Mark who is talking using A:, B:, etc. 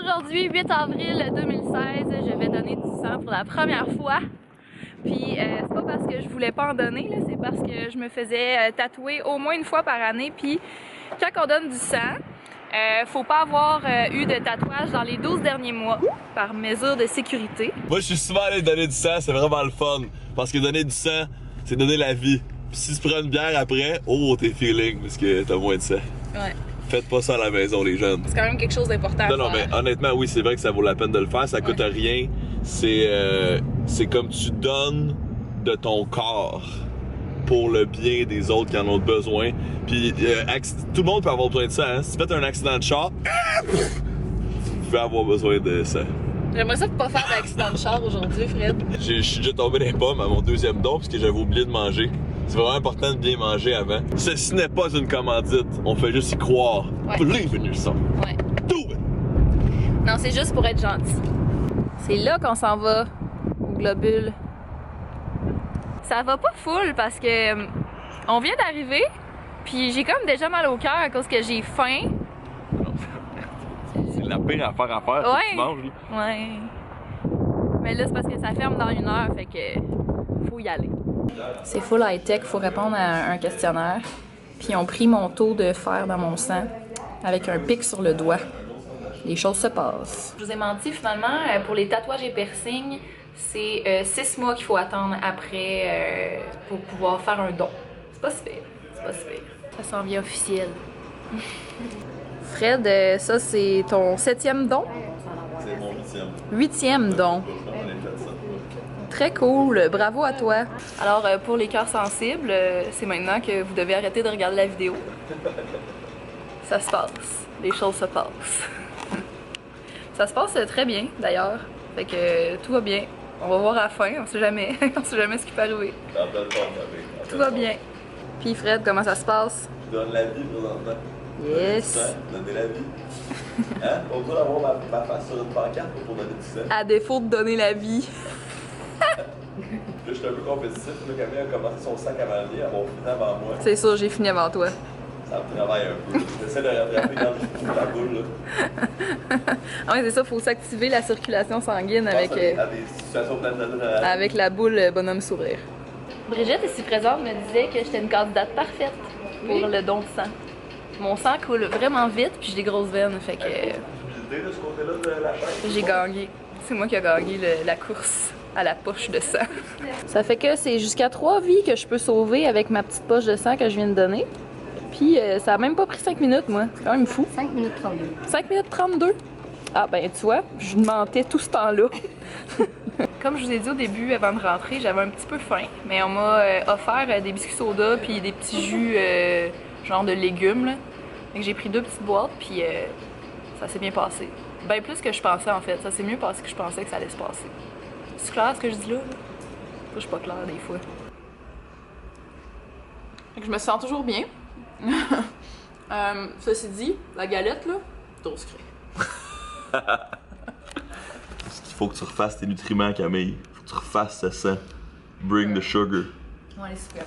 A: Aujourd'hui, 8 avril 2016, je vais donner du sang pour la première fois. Puis c'est pas parce que je voulais pas en donner, c'est parce que je me faisais tatouer au moins une fois par année. Puis quand on donne du sang, faut pas avoir eu de tatouage dans les 12 derniers mois par mesure de sécurité.
B: Moi, je suis souvent allé donner du sang, c'est vraiment le fun. Parce que donner du sang, c'est donner la vie. Puis si tu prends une bière après, oh, t'es feeling parce que t'as moins de sang.
A: Ouais.
B: Faites pas ça à la maison, les jeunes.
A: C'est quand même quelque chose d'important.
B: Non, mais honnêtement, oui, c'est vrai que ça vaut la peine de le faire. Ça coûte rien. C'est comme tu donnes de ton corps pour le bien des autres qui en ont besoin. Puis tout le monde peut avoir besoin de ça. Hein? Si tu fais un accident de char, tu peux avoir besoin de ça.
A: J'aimerais ça pas faire d'accident de char aujourd'hui, Fred.
B: Je suis déjà tombé dans les pommes à mon deuxième don parce que j'avais oublié de manger. C'est vraiment important de bien manger avant. Ceci n'est pas une commandite. On fait juste y croire.
A: Ouais.
B: Believe in yourself.
A: Ouais.
B: Do it!
A: Non, c'est juste pour être gentil. C'est là qu'on s'en va, au globule. Ça va pas full parce que on vient d'arriver, puis j'ai comme déjà mal au cœur à cause que j'ai faim.
B: C'est la pire affaire à faire.
A: Ouais.
B: Tu manges, là.
A: Ouais. Mais là, c'est parce que ça ferme dans 1 heure, fait que faut y aller. C'est full high-tech, faut répondre à un questionnaire. Puis ils ont pris mon taux de fer dans mon sang avec un pic sur le doigt. Les choses se passent. Je vous ai menti, finalement, pour les tatouages et piercings, c'est 6 mois qu'il faut attendre après pour pouvoir faire un don. C'est pas si pire. C'est pas si pire. Ça s'en vient officiel. Fred, ça c'est ton 7e don?
B: C'est mon 8e.
A: 8e don. Très cool, bravo à toi. Alors pour les cœurs sensibles, c'est maintenant que vous devez arrêter de regarder la vidéo. Ça se passe, les choses se passent. Ça se passe très bien d'ailleurs, fait que tout va bien. On va voir à la fin, on sait jamais, on sait jamais ce qui peut arriver. Tout va bien. Puis Fred, comment ça se passe?
B: Je donne la vie présentement.
A: Yes.
B: Donner la vie. Hein? Pas besoin d'avoir ma face sur une pancarte pour donner du sang.
A: À défaut de donner la vie.
B: Là, je suis un peu compétitif. Là, Camille a commencé son sac avant lui, elle m'a fini avant moi.
A: C'est sûr, j'ai fini avant toi.
B: Ça me travaille un peu. J'essaie de rattraper quand je trouve la boule. Là.
A: Ah oui, c'est ça, faut s'activer la circulation sanguine avec,
B: À des situations pleines d'adrénaline.
A: avec la boule bonhomme sourire. Brigitte, ici présente, me disait que j'étais une candidate parfaite pour le don de sang. Mon sang coule vraiment vite, puis j'ai des grosses veines, fait que
B: Visibilité de ce côté-là de la chaîne.
A: j'ai gagné. C'est moi qui ai gagné la course à la poche de sang. Ça fait que c'est jusqu'à 3 vies que je peux sauver avec ma petite poche de sang que je viens de donner. Puis ça a même pas pris 5 minutes, moi. C'est quand même fou.
C: 5 minutes 32.
A: 5 minutes 32? Ah ben tu vois, je mentais tout ce temps-là. Comme je vous ai dit au début, avant de rentrer, j'avais un petit peu faim. Mais on m'a offert des biscuits soda puis des petits jus genre de légumes. Là. Donc j'ai pris 2 petites boîtes puis ça s'est bien passé. Ben plus que je pensais en fait. Ça s'est mieux passé que je pensais que ça allait se passer. C'est clair ce que je dis là? Moi, je suis pas claire des fois. Fait que je me sens toujours bien. Ceci dit, la galette là, trop sucrée.
B: Il faut que tu refasses tes nutriments, Camille. Il faut que tu refasses ce sang. Bring the sugar.
A: On va aller super.